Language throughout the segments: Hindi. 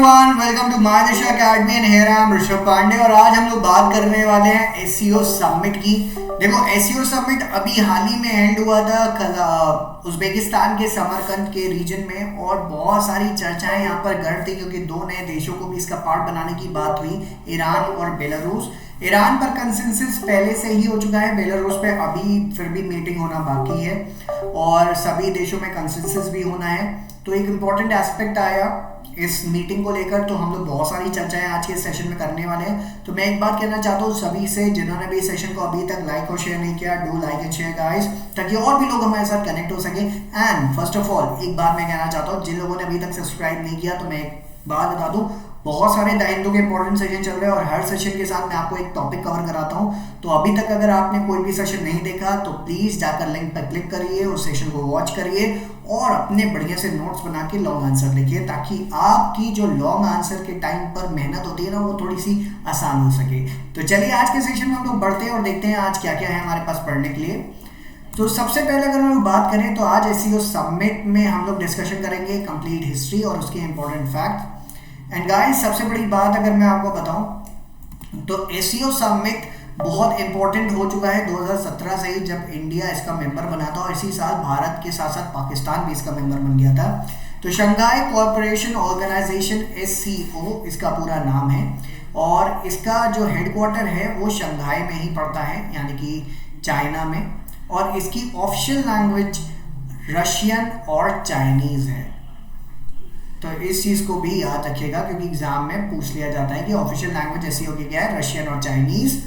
Everyone, welcome to my Disha academy and here I am Rishabh Pandey. और आज हम लोग बात करने वाले हैं एसईओ समिट की। देखो, एसईओ समिट अभी हाल ही में एंड हुआ था उज्बेकिस्तान के समरकंद के रीजन में, और बहुत सारी चर्चाएं यहाँ पर गर्म थी क्योंकि दो नए देशों को भी इसका पार्ट बनाने की बात हुई, ईरान और बेलारूस। ईरान पर कंसेंसस पहले से ही हो चुका है, बेलारूस पे अभी फिर भी मीटिंग होना बाकी है और सभी देशों में कंसेंसस भी होना है। तो एक इम्पॉर्टेंट एस्पेक्ट आया इस मीटिंग को लेकर, तो हम लोग बहुत सारी चर्चाएं आज के सेशन में करने वाले हैं। तो मैं एक बात कहना चाहता हूँ सभी से, जिन्होंने भी इस सेशन को अभी तक लाइक और शेयर नहीं किया, do like and share guys, ताकि और भी लोग हमारे साथ कनेक्ट हो सके। एंड फर्स्ट ऑफ ऑल एक बात मैं कहना चाहता हूँ, जिन लोगों ने अभी तक सब्सक्राइब नहीं किया, तो मैं एक बात बता दूं, बहुत सारे द हिंदू के इंपॉर्टेंट सेशन चल रहे हैं और हर सेशन के साथ मैं आपको एक टॉपिक कवर कराता हूं। तो अभी तक अगर आपने कोई भी सेशन नहीं देखा तो प्लीज जाकर लिंक पर क्लिक करिए, उस सेशन को वॉच करिए और अपने बढ़िया से नोट्स बना के लॉन्ग आंसर लिखिए, ताकि आपकी जो लॉन्ग आंसर के टाइम पर मेहनत होती है ना, वो थोड़ी सी आसान हो सके। तो चलिए आज के सेशन में हम लोग बढ़ते हैं और देखते हैं आज क्या क्या है हमारे पास पढ़ने के लिए। तो सबसे पहले अगर हम लोग बात करें तो आज एसईओ समिट में हम लोग डिस्कशन करेंगे कंप्लीट हिस्ट्री और उसके इंपॉर्टेंट फैक्ट। एंड गाइस, सबसे बड़ी बात अगर मैं आपको बताऊं तो एसईओ समिट बहुत इंपॉर्टेंट हो चुका है 2017 से ही, जब इंडिया इसका मेंबर बना था, और इसी साल भारत के साथ साथ पाकिस्तान भी इसका मेंबर बन गया था। तो शंघाई कोऑपरेशन ऑर्गेनाइजेशन एससीओ इसका पूरा नाम है, और इसका जो हेडक्वार्टर है वो शंघाई में ही पड़ता है, यानी कि चाइना में। और इसकी ऑफिशियल लैंग्वेज रशियन और चाइनीज है। तो इस चीज को भी याद रखिएगा क्योंकि एग्जाम में पूछ लिया जाता है कि ऑफिशियल लैंग्वेज एससीओ की क्या है, रशियन और चाइनीज।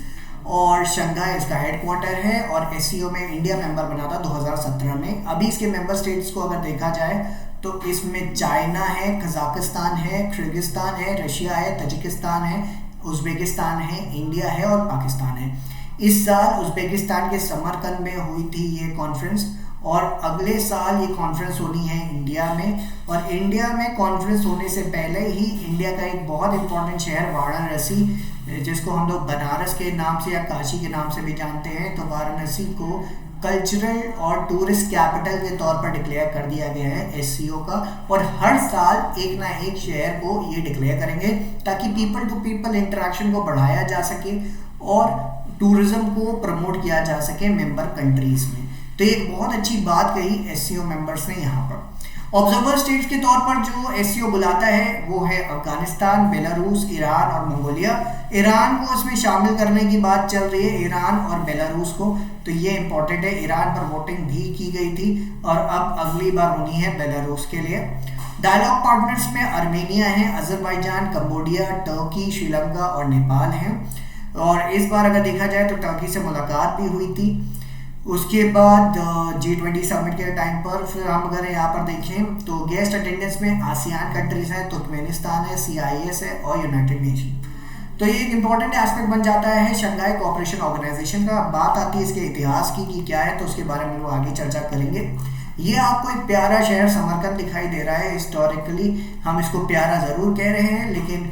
और शंघाई इसका हेडक्वार्टर है और एससीओ में इंडिया मेंबर बना था 2017 में। अभी इसके मेंबर स्टेट्स को अगर देखा जाए तो इसमें चाइना है, कजाकिस्तान है, किर्गिस्तान है, रशिया है, तजिकिस्तान है, उज्बेकिस्तान है, इंडिया है और पाकिस्तान है। इस साल उज्बेकिस्तान के समरकंद में हुई थी ये कॉन्फ्रेंस, और अगले साल ये कॉन्फ्रेंस होनी है इंडिया में। और इंडिया में कॉन्फ्रेंस होने से पहले ही इंडिया का एक बहुत इंपॉर्टेंट शहर वाराणसी, जिसको हम लोग बनारस के नाम से या काशी के नाम से भी जानते हैं, तो वाराणसी को कल्चरल और टूरिस्ट कैपिटल के तौर पर डिक्लेयर कर दिया गया है एससीओ का। और हर साल एक ना एक शहर को ये डिक्लेयर करेंगे ताकि पीपल टू पीपल इंटरेक्शन को बढ़ाया जा सके और टूरिज्म को प्रमोट किया जा सके मेंबर कंट्रीज में। तो एक बहुत अच्छी बात कही एससीओ मेंबर्स ने यहाँ पर। ऑब्जर्वर स्टेट्स के तौर पर जो एससीओ बुलाता है वो है अफगानिस्तान, बेलारूस, ईरान और मंगोलिया। ईरान को इसमें शामिल करने की बात चल रही है, ईरान और बेलारूस को। तो ये इंपॉर्टेंट है, ईरान पर वोटिंग भी की गई थी और अब अगली बार होनी है बेलारूस के लिए। डायलॉग पार्टनर्स में आर्मेनिया है, अजरबैजान, कंबोडिया, टर्की, श्रीलंका और नेपाल है। और इस बार अगर देखा जाए तो टर्की से मुलाकात भी हुई थी। उसके बाद G20 समिट के टाइम पर फिर हम अगर यहाँ पर देखें तो गेस्ट अटेंडेंस में आसियान कंट्रीज हैं, तुर्कमेनिस्तान है, CIS है और यूनाइटेड नेशन। तो ये एक इंपॉर्टेंट एस्पेक्ट बन जाता है शंघाई कोऑपरेशन ऑर्गेनाइजेशन का। बात आती है इसके इतिहास की कि क्या है, तो उसके बारे में लोग आगे चर्चा करेंगे। ये आपको एक प्यारा शहर समरकंद दिखाई दे रहा है। हिस्टोरिकली हम इसको प्यारा जरूर कह रहे हैं, लेकिन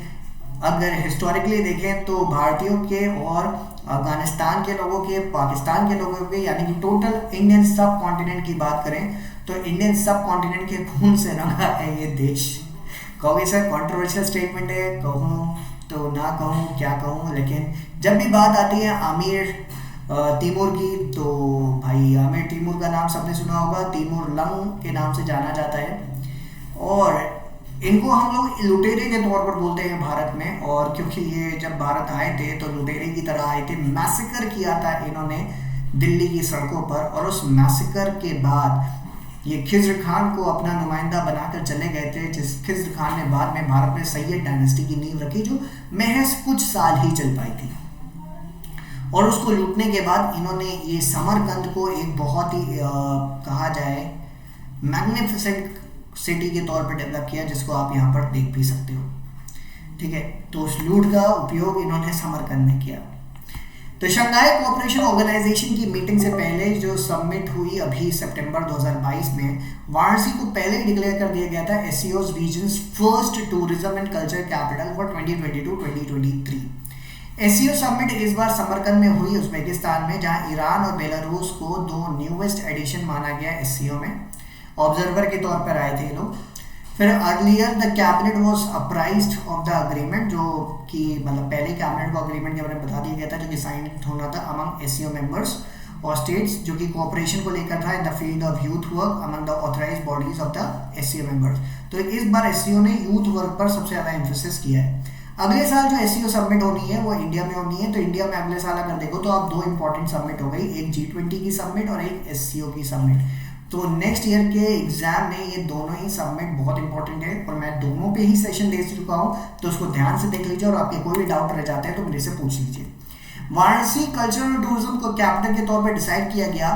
अगर हिस्टोरिकली देखें तो भारतीयों के और अफगानिस्तान के लोगों के, पाकिस्तान के लोगों के, यानी कि टोटल इंडियन सब कॉन्टिनेंट की बात करें तो इंडियन सब कॉन्टिनेंट के खून से रंगा है ये देश। कहोगे सर कंट्रोवर्शियल स्टेटमेंट है, कहूँ तो ना कहूँ, क्या कहूँ, लेकिन जब भी बात आती है आमिर तैमूर की, तो भाई आमिर तैमूर का नाम सबने सुना होगा, तैमूर लंग के नाम से जाना जाता है। और इनको हम लोग लुटेरे के तौर पर बोलते हैं भारत में, और क्योंकि ये जब भारत आए थे तो लुटेरे की तरह आए थे। मैसेकर किया था इन्होंने दिल्ली की सड़कों पर, और उस मैसेकर के बाद ये खिज्र खान को अपना नुमाइंदा बनाकर चले गए थे, जिस खिज्र खान ने बाद में भारत में सैयद डायनेस्टी की नींव रखी, जो महज कुछ साल ही चल पाई थी। और उसको लूटने के बाद इन्होंने ये समरकंद को एक बहुत ही कहा जाए मैग्निफिसेंट सिटी के तौर पर डेवलप किया, जिसको आप यहाँ पर देख भी सकते हो। ठीक है, तो उस लूट का उपयोग इन्होंने समरकंद में किया। तो शंघाई कोऑपरेशन ऑर्गेनाइजेशन की मीटिंग से पहले जो समिट हुई अभी सितंबर 2022 में, वाराणसी को पहले ही डिक्लेयर कर दिया गया था SCO regions first tourism and culture capital for 2022-2023। SCO summit इस बार समरकंद में हुई उज्बेकिस्तान में, जहां ईरान और बेलारूस को दो न्यूएस्ट एडिशन माना गया एससीओ में। ऑब्जर्वर के तौर पर आए थे लोग। फिर earlier the cabinet was apprised of the agreement, जो कि मतलब पहले कैबिनेट को अग्रीमेंट के बारे में बता दिया गया था जो कि साइन होना था अमंग एससीओ मेंबर्स और स्टेट्स, जो कि कोऑपरेशन को लेकर था in the field of youth work among the authorised bodies of the SCO members. तो इस बार एससीओ ने यूथ वर्क पर सबसे ज़्यादा एम्फेसिस किया है। अगले साल जो एससीओ सबमिट होनी है वो इंडिया में होनी है। तो इंडिया में अगले साल अगर देखो तो आप दो इंपॉर्टेंट सबमिट हो गई, एक G20 की सबमिट और एक एससीओ की सबमिट। तो नेक्स्ट ईयर के एग्जाम में ये दोनों ही सबमिट बहुत इंपॉर्टेंट है और मैं दोनों पे ही सेशन दे चुका हूँ, तो उसको ध्यान से देख लीजिए और आपके कोई भी डाउट रह जाते हैं तो मेरे से पूछ लीजिए। वाराणसी कल्चरल टूरिज्म को कैपिटल के तौर पर डिसाइड किया गया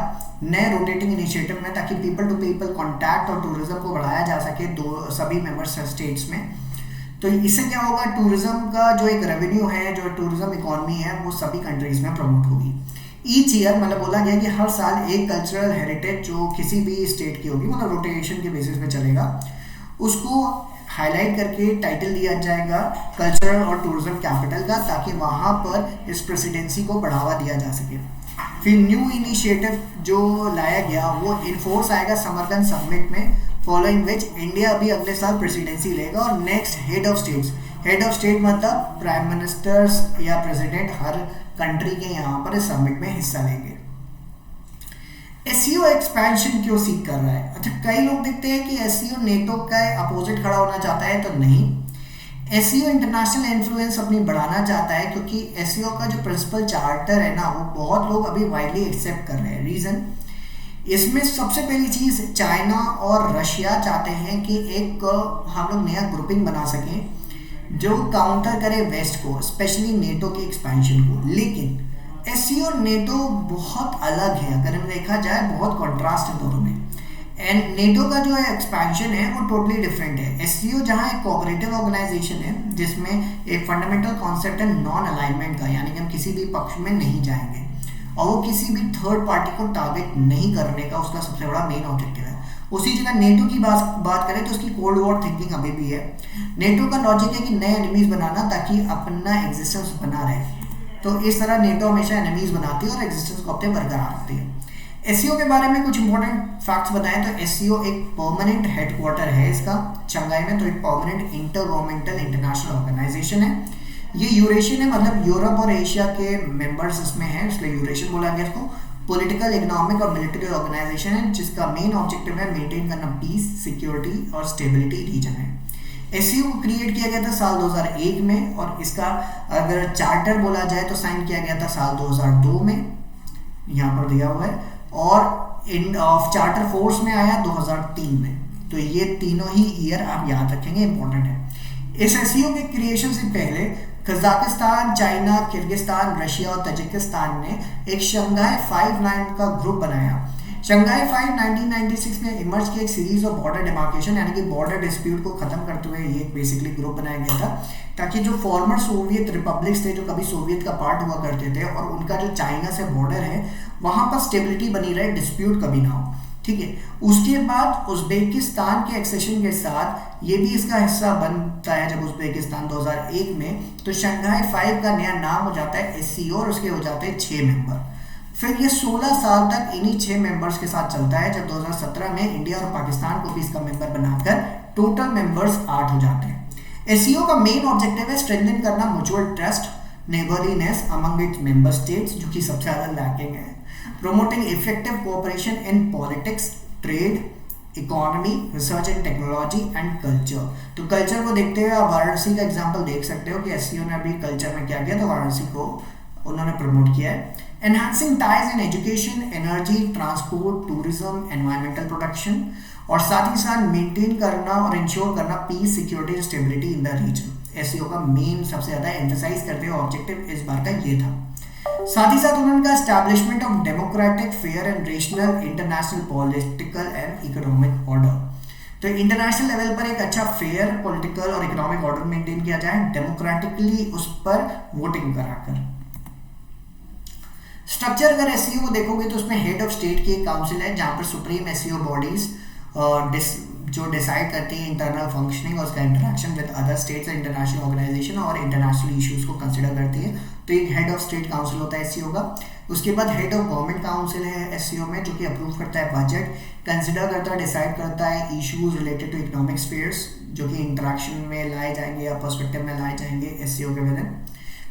नए रोटेटिंग इनिशिएटिव में, ताकि पीपल टू पीपल कॉन्टैक्ट और टूरिज्म को बढ़ाया जा सके सभी मेंबर स्टेट्स में। तो इससे क्या होगा, टूरिज्म का जो एक रेवेन्यू है, जो टूरिज्म इकोनॉमी है, वो सभी कंट्रीज में प्रमोट होगी। ईच ईयर मतलब बोला गया कि हर साल एक कल्चरल हेरिटेज जो किसी भी स्टेट की होगी, मतलब रोटेशन के बेसिस पे चलेगा, उसको हाईलाइट करके टाइटल दिया जाएगा कल्चरल और टूरिज्म कैपिटल का, ताकि वहाँ पर इस प्रेसिडेंसी को बढ़ावा दिया जा सके। फिर न्यू इनिशिएटिव जो लाया गया वो इनफोर्स आएगा समरकंद समिट में, फॉलोइंग विच इंडिया अभी अगले साल प्रेसिडेंसी लेगा और नेक्स्ट हेड ऑफ स्टेट मतलब प्राइम मिनिस्टर्स या प्रेसिडेंट हर कंट्री के यहाँ पर इस समिट में हिस्सा लेंगे। एससीओ एक्सपेंशन क्यों सीख कर रहा है? अच्छा, कई लोग देखते हैं कि एससीओ नेटो का अपोजिट खड़ा होना चाहता है, तो नहीं। एससीओ इंटरनेशनल इन्फ्लुएंस अपनी बढ़ाना चाहता है, क्योंकि एससीओ का जो प्रिंसिपल चार्टर है ना, वो बहुत लोग अभी वाइडली एक्सेप्ट कर रहे हैं। रीजन, इसमें सबसे पहली चीज चाइना और रशिया चाहते हैं कि एक हम लोग नया ग्रुपिंग बना सकें जो काउंटर करे वेस्ट को, स्पेशली नेटो की एक्सपेंशन को। लेकिन एससीओ और नेटो बहुत अलग है, अगर हम देखा जाए बहुत कॉन्ट्रास्ट है दोनों में। एंड नेटो का जो एक्सपेंशन है वो टोटली डिफरेंट है। एससीओ जहाँ एक कोऑपरेटिव ऑर्गेनाइजेशन है जिसमें एक फंडामेंटल कॉन्सेप्ट है नॉन अलाइनमेंट का, यानी कि हम किसी भी पक्ष में नहीं जाएंगे और वो किसी भी थर्ड पार्टी को टारगेट नहीं करने का उसका सबसे बड़ा मेन ऑब्जेक्टिव है। उसी जगह नेटो की बात करें तो उसकी कोल्ड वॉर थिंकिंग अभी भी है। नेटो का लॉजिक है कि नए एनिमीज बनाना ताकि अपना एग्जिस्टेंस बना रहे। तो इस तरह नेटो हमेशा एनिमीज बनाती है और एग्जिस्टेंस को अपने बरकरार रखती है। एससीओ के बारे में कुछ इंपॉर्टेंट फैक्ट्स बताएं तो एससीओ एक परमानेंट हेडक्वार्टर है इसका शंघाई में, तो एक permanent intergovernmental international organization है। ये यूरेशियन है, मतलब यूरोप और एशिया के मेंबर्स इसमें हैं, इसलिए यूरेशियन बोला गया इसको। पॉलिटिकल, इकोनॉमिक और मिलिट्री ऑर्गेनाइजेशन है जिसका मेन ऑब्जेक्टिव है मेंटेन करना पीस, सिक्योरिटी और स्टेबिलिटी रीजन है। एससीओ को क्रिएट किया गया था साल 2001 में और इसका अगर चार्टर बोला जाए तो साइन किया गया था साल 2002 में, यहाँ पर दिया हुआ है, और इन चार्टर फोर्स में आया 2003 में। तो ये तीनों ही ईयर आप याद रखेंगे, इंपॉर्टेंट है। इस एससीओ के क्रिएशन से पहले कजाकिस्तान, चाइना, किर्गिस्तान, रशिया और तजिकिस्तान ने एक शंघाई 5 नाम का ग्रुप बनाया। शंघाई 5 1996 में इमर्ज की एक सीरीज ऑफ बॉर्डर डिमार्केशन, यानी कि बॉर्डर डिस्प्यूट को खत्म करते हुए ये बेसिकली ग्रुप बनाया गया था, ताकि जो फॉर्मर सोवियत रिपब्लिक्स थे जो कभी सोवियत का पार्ट हुआ करते थे और उनका जो चाइना से बॉर्डर है वहां पर स्टेबिलिटी बनी रहे, डिस्प्यूट कभी ना हो। ठीक है, उसके बाद उज्बेकिस्तान के एक्सेशन के साथ ये भी इसका हिस्सा बनता है। जब उज्बेकिस्तान 2001 में, तो शंघाई 5 का नया नाम हो जाता है एससीओ और उसके हो जाते हैं 6 मेंबर। फिर ये 16 साल तक इन्हीं 6 मेंबर्स के साथ चलता है, जब 2017 में इंडिया और पाकिस्तान को भी इसका मेंबर बनाकर टोटल मेंबर्स 8 हो जाते हैं। एससीओ का मेन ऑब्जेक्टिव है स्ट्रेंथन करना mutual trust, neighbourliness among its member states, जो कि सबसे ज्यादा लैकिंग है। Promoting effective cooperation in politics, trade, economy, research and technology and culture. तो कल्चर को देखते हुए आप वाराणसी का एग्जांपल देख सकते हो कि एससीओ ने अभी कल्चर में क्या किया, तो वाराणसी को उन्होंने प्रमोट किया है। Enhancing ties in education, energy, transport, tourism, environmental protection, और साथ ही साथ मेंटेन करना और इंश्योर करना peace, security and stability in the region. SCO का मेन सबसे ज्यादा एम्फसाइज करते हुए ऑब्जेक्टिव इस बार का ये था। साथ ही साथ उन्होंने कहा establishment of democratic, fair and rational international political and economic order. तो इंटरनेशनल लेवल पर एक अच्छा फेयर पॉलिटिकल और इकोनॉमिक ऑर्डर मेंटेन किया जाए, डेमोक्रेटिकली उस पर वोटिंग कराकर। स्ट्रक्चर अगर एससीओ को देखोगे तो उसमें हेड ऑफ स्टेट की एक काउंसिल है जहां पर सुप्रीम एससीओ बॉडीज जो डिसाइड करती है इंटरनल फंक्शनिंग और उसका interaction with other states and international organization और इंटरनेशनल इश्यूज को कंसिडर करती है। तो एक हेड ऑफ स्टेट काउंसिल होता है एससीओ का। उसके बाद हेड ऑफ गवर्नमेंट काउंसिल है एससीओ में, जो कि अप्रूव करता है बजट, कंसिडर करता है, डिसाइड करता है issues related to economic spheres, जो कि इंटरेक्शन में लाए जाएंगे या पर्सपेक्टिव में लाए जाएंगे एससीओ के विद इन।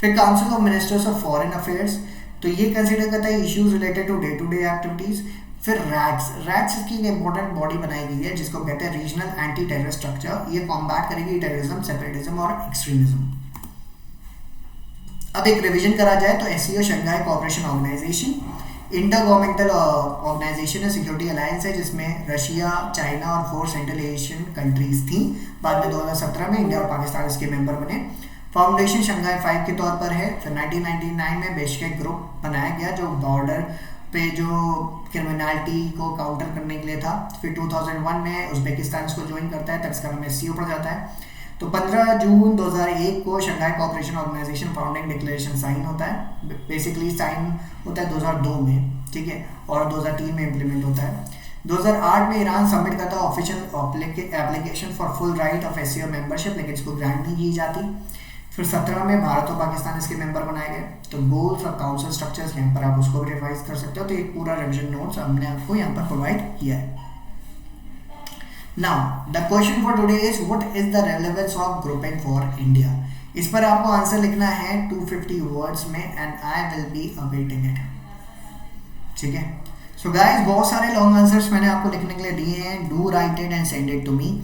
फिर council of ministers of foreign affairs, तो ये कंसिडर करता है issues related to day activities. फिर रैट्स की एक इंपॉर्टेंट बॉडी बनाई गई है जिसको कहते हैं रीजनल एंटी टेरर स्ट्रक्चर, ये कॉम्बैट करेगी टेररिज्म, सेपरेटिज्म और एक्सट्रीमिज्म। अब एक रिवीजन करा जाए तो SCO Shanghai Cooperation Organization intergovernmental organization है, सिक्योरिटी अलायंस है जिसमें रशिया, चाइना और 4 सेंट्रल एशियन कंट्रीज थी। बाद में 2017 में इंडिया और पाकिस्तान इसके मेंबर बने। फाउंडेशन शंघाई 5 के तौर पर है। फिर 1999 में बिश्केक ग्रुप बनाया गया जो बॉर्डर पे जो क्रिमिनलिटी को काउंटर करने के लिए था। फिर 2001 में उज्बेकिस्तान इसको ज्वाइन करता है, तब इसका नाम एससीओ पड़ जाता है। तो 15 जून 2001 को Shanghai Cooperation Organization founding declaration sign होता है। बेसिकली साइन होता है 2002 में, ठीक है, और 2003 में इम्प्लीमेंट होता है। 2008 में ईरान सबमिट करता है official application for full right of SCO membership, लेकिन इसको ग्रांट नहीं की जाती। फिर 17 में भारत और पाकिस्तान इसके मेंबर बनाए गए। तो गोल्स और काउंसिल स्ट्रक्चर्स यहाँ पर आप उसको भी रिवाइज कर सकते हो। तो एक पूरा रिविजन नोट्स हमने आपको यहाँ पर प्रोवाइड किया है। Now the question for today is what is the relevance of grouping for India. इस पर आपको आंसर लिखना है 250 वर्ड्स में and I will be awaiting it, ठीक है। सो गाइस, बहुत सारे लॉन्ग आंसर्स मैंने आपको लिखने के लिए दिए हैं। Do write it and send it to me.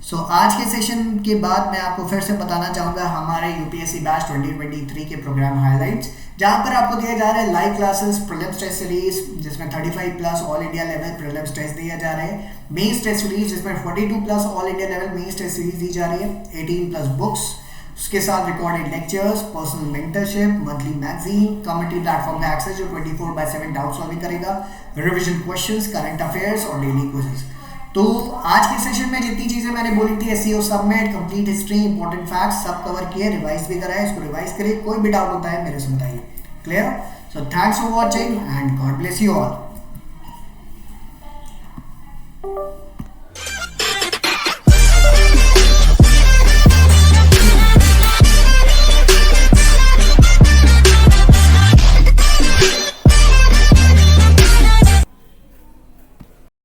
So आज के सेशन के बाद मैं आपको फिर से बताना चाहूँगा हमारे यूपीएससी बैच 2023 के प्रोग्राम हाइलाइट्स, जहाँ पर आपको दिए जा रहे हैं live classes, prelims test series जिसमें 35 plus all India level prelims test दिया जा रहे हैं, मेंस टेस्ट सीरीज जिसमें 42 plus all India level mains test series दी जा रही है, 18 प्लस बुक्स, उसके साथ recorded lectures, personal mentorship, monthly magazine, community platform का एक्सेस जो 24/7 डाउट सॉल्विंग करेगा, रिविजन क्वेश्चंस, करंट अफेयर्स और डेली क्विज़ेस। तो आज के सेशन में जितनी चीजें मैंने बोली थी, SCO submit, complete history, important facts सब कवर किए, रिवाइज भी कराए, इसको रिवाइज करिए। कोई भी डाउट होता है मेरे से बताइए। Clear? So thanks for watching and God bless you all.